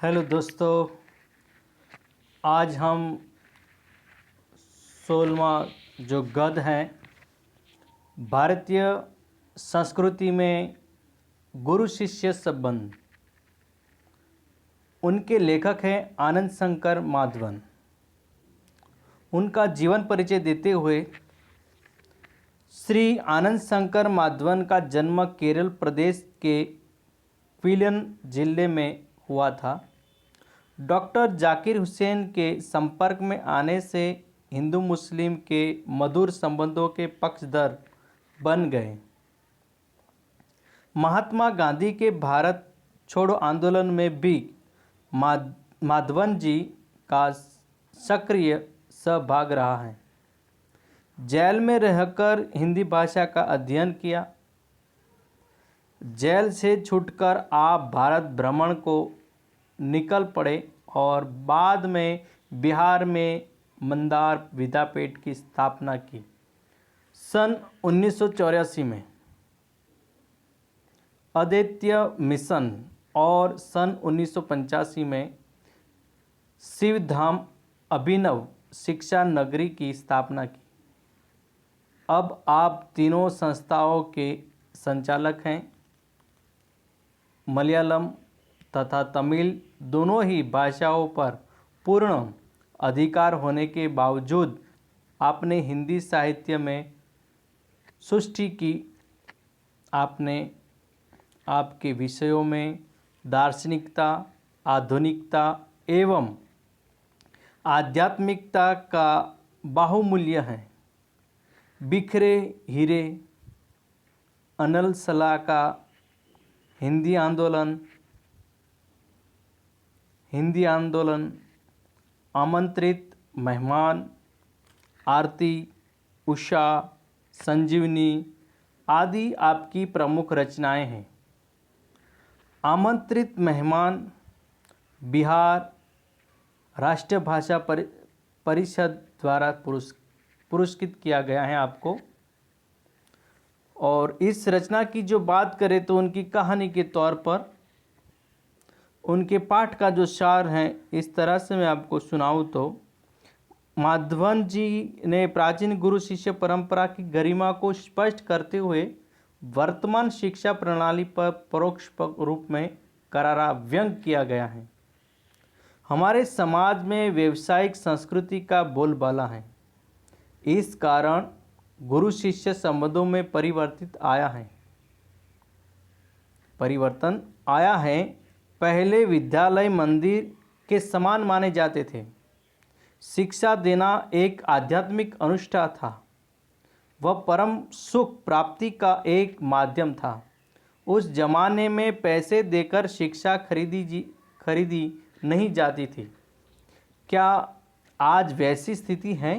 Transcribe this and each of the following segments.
Hello दोस्तों, आज हम 16वां जो गद्य हैं भारतीय संस्कृति में गुरु शिष्य संबंध, उनके लेखक हैं आनंद शंकर माधवन। उनका जीवन परिचय देते हुए श्री आनंद शंकर माधवन का जन्म केरल प्रदेश के क्विलिन जिले में हुआ था। डॉक्टर जाकिर हुसैन के संपर्क में आने से हिंदू मुस्लिम के मधुर संबंधों के पक्षधर बन गए। महात्मा गांधी के भारत छोड़ो आंदोलन में भी माधवन जी का सक्रिय सहभाग रहा है। जेल में रहकर हिंदी भाषा का अध्ययन किया। जेल से छूटकर आप भारत भ्रमण को निकल पड़े और बाद में बिहार में मंदार विद्यापीठ की स्थापना की। सन 1984 में अद्वैतीय मिशन और सन 1985 में शिवधाम अभिनव शिक्षा नगरी की स्थापना की। अब आप तीनों संस्थाओं के संचालक हैं। मलयालम तथा तमिल दोनों ही भाषाओं पर पूर्ण अधिकार होने के बावजूद आपने हिंदी साहित्य में सृष्टि की। आपने आपके विषयों में दार्शनिकता, आधुनिकता एवं आध्यात्मिकता का बाहुमूल्य है। बिखरे हीरे, अनल सला का हिंदी आंदोलन, आमंत्रित मेहमान, आरती, उषा, संजीवनी आदि आपकी प्रमुख रचनाएं हैं। आमंत्रित मेहमान बिहार राष्ट्रीय भाषा परिषद द्वारा पुरस्कृत किया गया है आपको। और इस रचना की जो बात करें तो उनकी कहानी के तौर पर उनके पाठ का जो सार है, इस तरह से मैं आपको सुनाऊं तो माधवन जी ने प्राचीन गुरु शिष्य परंपरा की गरिमा को स्पष्ट करते हुए वर्तमान शिक्षा प्रणाली पर परोक्ष रूप में करारा व्यंग किया गया है। हमारे समाज में व्यावसायिक संस्कृति का बोलबाला है। इस कारण गुरु शिष्य संबंधों में परिवर्तन आया है। पहले विद्यालय मंदिर के समान माने जाते थे। शिक्षा देना एक आध्यात्मिक अनुष्ठान था। वह परम सुख प्राप्ति का एक माध्यम था। उस जमाने में पैसे देकर शिक्षा खरीदी नहीं जाती थी। क्या आज वैसी स्थिति है?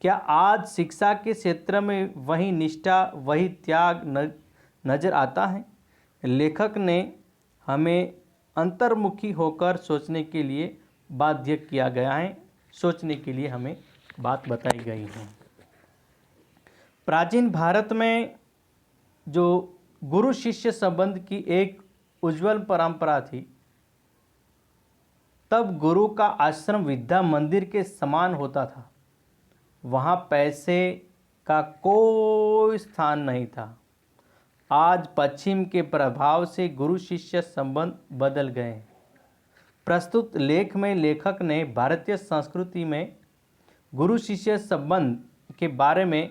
क्या आज शिक्षा के क्षेत्र में वही निष्ठा, वही त्याग नजर आता है? लेखक ने हमें अंतर्मुखी होकर सोचने के लिए बाध्य किया गया है। सोचने के लिए हमें बात बताई गई है। प्राचीन भारत में जो गुरु शिष्य संबंध की एक उज्जवल परंपरा थी, तब गुरु का आश्रम विद्या मंदिर के समान होता था। वहाँ पैसे का कोई स्थान नहीं था। आज पश्चिम के प्रभाव से गुरु शिष्य संबंध बदल गए। प्रस्तुत लेख में लेखक ने भारतीय संस्कृति में गुरु शिष्य संबंध के बारे में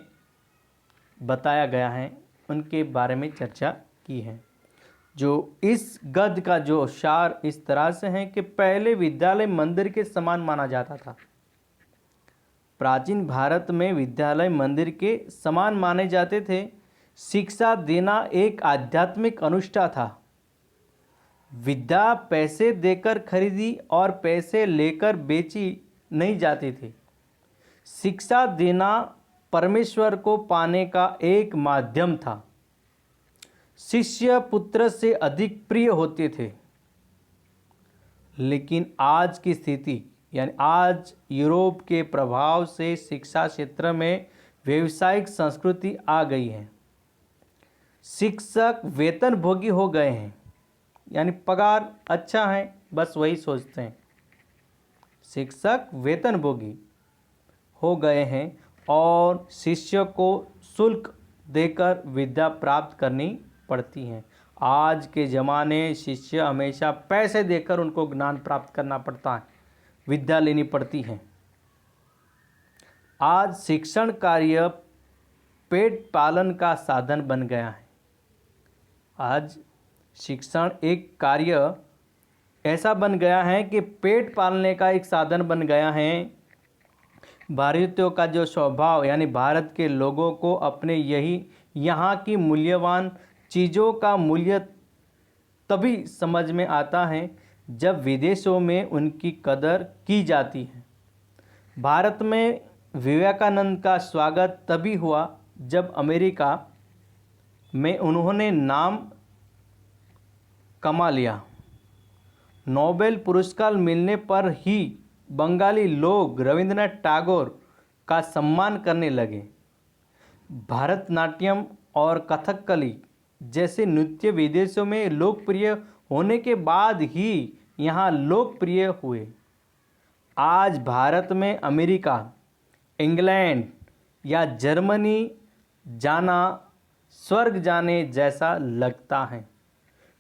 बताया गया है, उनके बारे में चर्चा की है। जो इस गद्य का जो सार इस तरह से है कि पहले विद्यालय मंदिर के समान माना जाता था। प्राचीन भारत में विद्यालय मंदिर के समान माने जाते थे। शिक्षा देना एक आध्यात्मिक अनुष्ठान था। विद्या पैसे देकर खरीदी और पैसे लेकर बेची नहीं जाती थी। शिक्षा देना परमेश्वर को पाने का एक माध्यम था। शिष्य पुत्र से अधिक प्रिय होते थे। लेकिन आज की स्थिति, यानी आज यूरोप के प्रभाव से शिक्षा क्षेत्र में व्यावसायिक संस्कृति आ गई है। शिक्षक वेतन भोगी हो गए हैं, यानी पगार अच्छा है, बस वही सोचते हैं। शिक्षक वेतनभोगी हो गए हैं और शिष्य को शुल्क देकर विद्या प्राप्त करनी पड़ती है। आज के ज़माने शिष्य हमेशा पैसे देकर उनको ज्ञान प्राप्त करना पड़ता है, विद्या लेनी पड़ती है। आज शिक्षण कार्य पेट पालन का साधन बन गया है। आज शिक्षण एक कार्य ऐसा बन गया है कि पेट पालने का एक साधन बन गया है। भारतीयों का जो स्वभाव यानी भारत के लोगों को अपने यहाँ की मूल्यवान चीज़ों का मूल्य तभी समझ में आता है जब विदेशों में उनकी कदर की जाती है। भारत में विवेकानंद का स्वागत तभी हुआ जब अमेरिका में उन्होंने नाम कमा लिया। नोबेल पुरस्कार मिलने पर ही बंगाली लोग रविंद्रनाथ टैगोर का सम्मान करने लगे। भरतनाट्यम और कथकली जैसे नृत्य विदेशों में लोकप्रिय होने के बाद ही यहाँ लोकप्रिय हुए। आज भारत में अमेरिका, इंग्लैंड या जर्मनी जाना स्वर्ग जाने जैसा लगता है।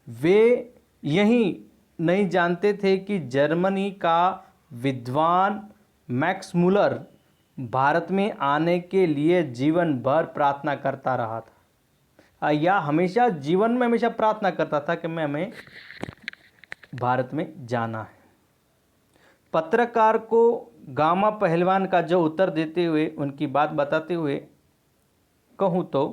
वे यही नहीं जानते थे कि जर्मनी का विद्वान मैक्स मुलर भारत में आने के लिए जीवन भर प्रार्थना करता रहा था, या हमेशा जीवन में हमेशा प्रार्थना करता था कि मैं हमें भारत में जाना है। पत्रकार को गामा पहलवान का जो उत्तर देते हुए उनकी बात बताते हुए कहूँ तो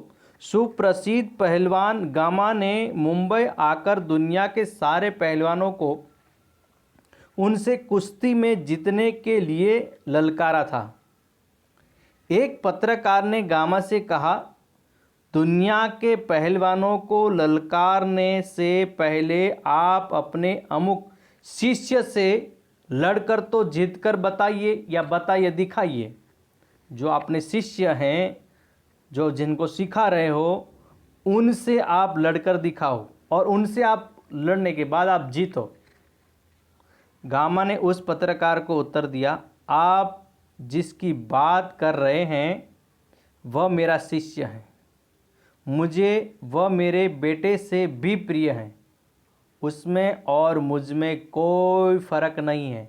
सुप्रसिद्ध पहलवान गामा ने मुंबई आकर दुनिया के सारे पहलवानों को उनसे कुश्ती में जीतने के लिए ललकारा था। एक पत्रकार ने गामा से कहा, दुनिया के पहलवानों को ललकारने से पहले आप अपने अमुक शिष्य से लड़कर तो जीतकर बताइए या बताइए दिखाइए। जो अपने शिष्य हैं, जो जिनको सिखा रहे हो, उनसे आप लड़कर दिखाओ और उनसे आप लड़ने के बाद आप जीतो। गामा ने उस पत्रकार को उत्तर दिया, आप जिसकी बात कर रहे हैं वह मेरा शिष्य है। मुझे वह मेरे बेटे से भी प्रिय है। उसमें और मुझ में कोई फर्क नहीं है।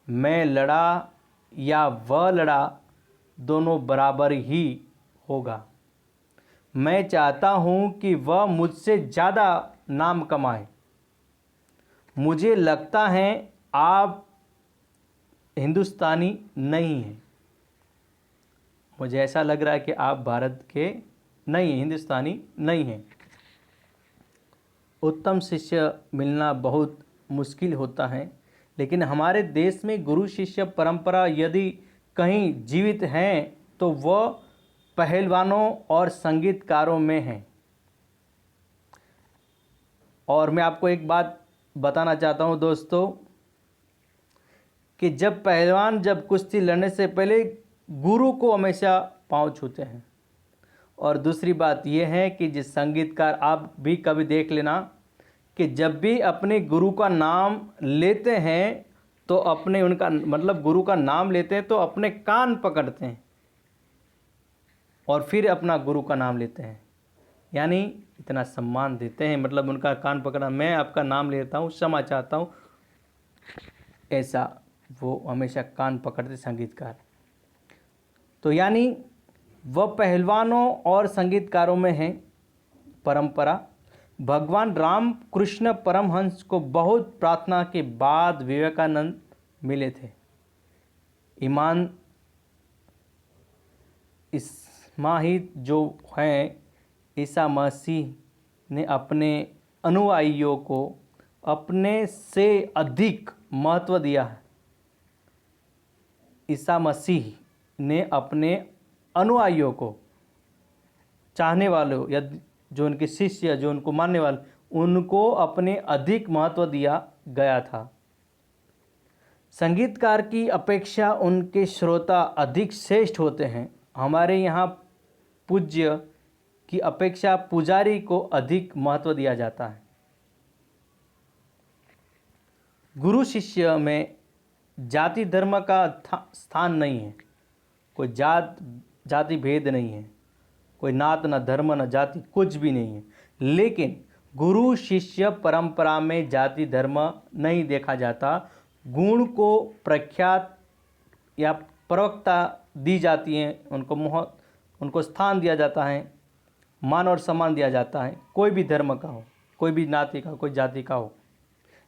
मैं लड़ा या वह लड़ा, दोनों बराबर ही होगा। मैं चाहता हूँ कि वह मुझसे ज़्यादा नाम कमाए। मुझे लगता है आप हिंदुस्तानी नहीं हैं। मुझे ऐसा लग रहा है कि आप भारत के नहीं, हिंदुस्तानी नहीं हैं। उत्तम शिष्य मिलना बहुत मुश्किल होता है, लेकिन हमारे देश में गुरु शिष्य परंपरा यदि कहीं जीवित हैं तो वह पहलवानों और संगीतकारों में है। और मैं आपको एक बात बताना चाहता हूं दोस्तों कि जब पहलवान कुश्ती लड़ने से पहले गुरु को हमेशा पांव छूते हैं। और दूसरी बात यह है कि जिस संगीतकार, आप भी कभी देख लेना कि जब भी अपने गुरु का नाम लेते हैं तो अपने उनका मतलब गुरु का नाम लेते हैं तो अपने कान पकड़ते हैं और फिर अपना गुरु का नाम लेते हैं, यानी इतना सम्मान देते हैं, मतलब उनका कान पकड़ा, मैं आपका नाम लेता हूँ, क्षमा चाहता हूँ, ऐसा वो हमेशा कान पकड़ते संगीतकार। तो यानी वह पहलवानों और संगीतकारों में है परंपरा। भगवान राम कृष्ण परमहंस को बहुत प्रार्थना के बाद विवेकानंद मिले थे। ईमान इस्माहित जो हैं, ईसा मसीह ने अपने अनुयायियों को अपने से अधिक महत्व दिया है। ईसा मसीह ने अपने अनुयायियों को, चाहने वालों या जो उनके शिष्य, जो उनको मानने वाले, उनको अपने अधिक महत्व दिया गया था। संगीतकार की अपेक्षा उनके श्रोता अधिक श्रेष्ठ होते हैं। हमारे यहाँ पूज्य की अपेक्षा पुजारी को अधिक महत्व दिया जाता है। गुरु शिष्य में जाति धर्म का स्थान नहीं है, कोई जाति भेद नहीं है, कोई नात न धर्म न जाति कुछ भी नहीं है। लेकिन गुरु शिष्य परंपरा में जाति धर्म नहीं देखा जाता, गुण को प्रख्यात या प्रवक्ता दी जाती है, उनको स्थान दिया जाता है, मान और सम्मान दिया जाता है, कोई भी धर्म का हो, कोई भी नाते का, कोई जाति का हो।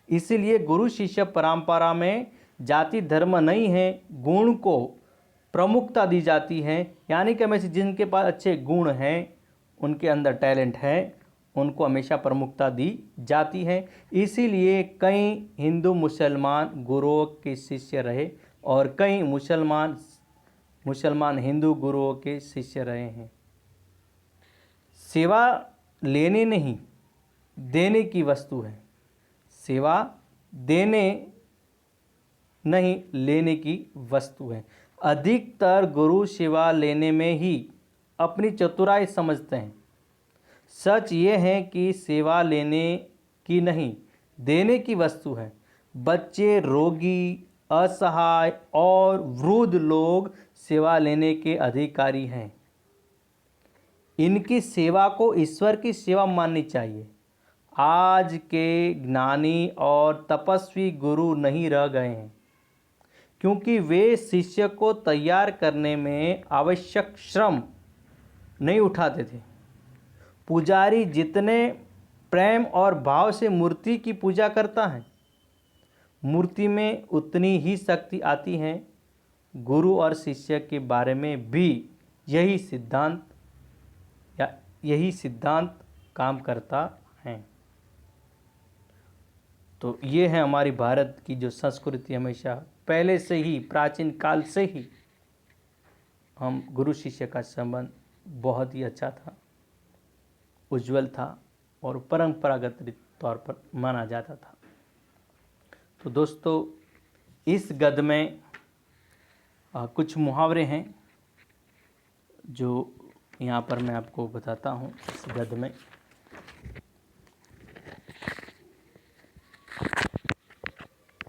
इसीलिए गुरु शिष्य परंपरा में जाति धर्म नहीं है, गुण को प्रमुखता दी जाती है। यानी कि हमेशा जिनके पास अच्छे गुण हैं, उनके अंदर टैलेंट है, उनको हमेशा प्रमुखता दी जाती है। इसीलिए कई हिंदू मुसलमान गुरुओं के शिष्य रहे और कई मुसलमान हिंदू गुरुओं के शिष्य रहे हैं। सेवा लेने नहीं देने की वस्तु है, सेवा देने नहीं लेने की वस्तु है। अधिकतर गुरु सेवा लेने में ही अपनी चतुराई समझते हैं। सच ये है कि सेवा लेने की नहीं देने की वस्तु है। बच्चे, रोगी, असहाय और वृद्ध लोग सेवा लेने के अधिकारी हैं। इनकी सेवा को ईश्वर की सेवा माननी चाहिए। आज के ज्ञानी और तपस्वी गुरु नहीं रह गए हैं, क्योंकि वे शिष्य को तैयार करने में आवश्यक श्रम नहीं उठाते थे। पुजारी जितने प्रेम और भाव से मूर्ति की पूजा करता है, मूर्ति में उतनी ही शक्ति आती है। गुरु और शिष्य के बारे में भी यही सिद्धांत काम करता है। तो ये है हमारी भारत की जो संस्कृति, हमेशा पहले से ही, प्राचीन काल से ही हम गुरु शिष्य का संबंध बहुत ही अच्छा था, उज्जवल था और परंपरागत तौर पर माना जाता था। तो दोस्तों, इस गद में कुछ मुहावरे हैं जो यहाँ पर मैं आपको बताता हूँ। इस गद में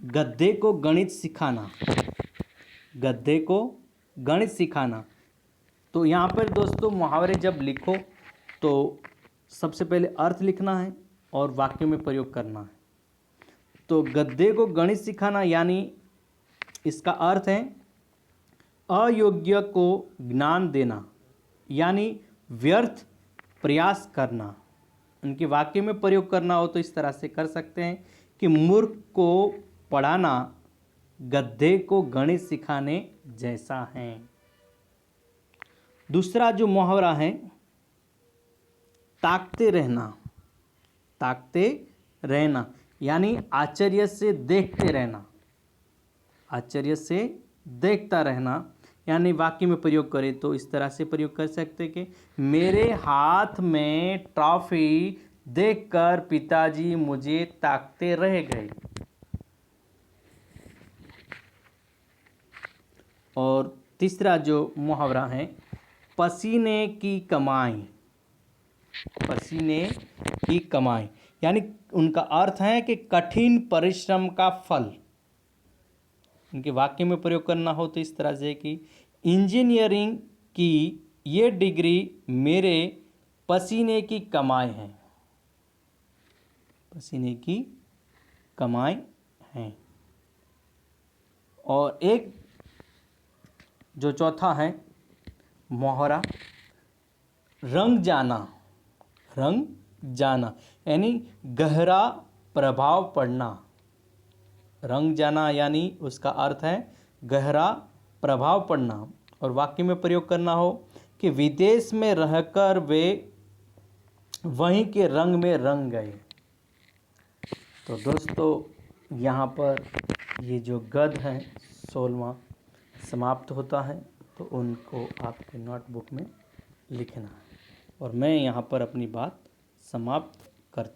गधे को गणित सिखाना, गधे को गणित सिखाना। तो यहाँ पर दोस्तों मुहावरे जब लिखो तो सबसे पहले अर्थ लिखना है और वाक्य में प्रयोग करना है। तो गधे को गणित सिखाना यानी इसका अर्थ है अयोग्य को ज्ञान देना, यानी व्यर्थ प्रयास करना। उनके वाक्य में प्रयोग करना हो तो इस तरह से कर सकते हैं कि मूर्ख को पढ़ाना गधे को गणित सिखाने जैसा है। दूसरा जो मुहावरा है, ताकते रहना, ताकते रहना यानी आश्चर्य से देखते रहना, आश्चर्य से देखता रहना। यानी वाक्य में प्रयोग करें तो इस तरह से प्रयोग कर सकते कि मेरे हाथ में ट्रॉफी देखकर पिताजी मुझे ताकते रह गए। और तीसरा जो मुहावरा है, पसीने की कमाई, पसीने की कमाई यानी उनका अर्थ है कि कठिन परिश्रम का फल। उनके वाक्य में प्रयोग करना हो तो इस तरह से कि इंजीनियरिंग की ये डिग्री मेरे पसीने की कमाई है, पसीने की कमाई है। और एक जो चौथा है मुहावरा, रंग जाना, रंग जाना यानी गहरा प्रभाव पड़ना। रंग जाना यानी उसका अर्थ है गहरा प्रभाव पड़ना। और वाक्य में प्रयोग करना हो कि विदेश में रहकर वे वहीं के रंग में रंग गए। तो दोस्तों, यहाँ पर ये जो गद है 16वां समाप्त होता है, तो उनको आपके नोटबुक में लिखना है। और मैं यहाँ पर अपनी बात समाप्त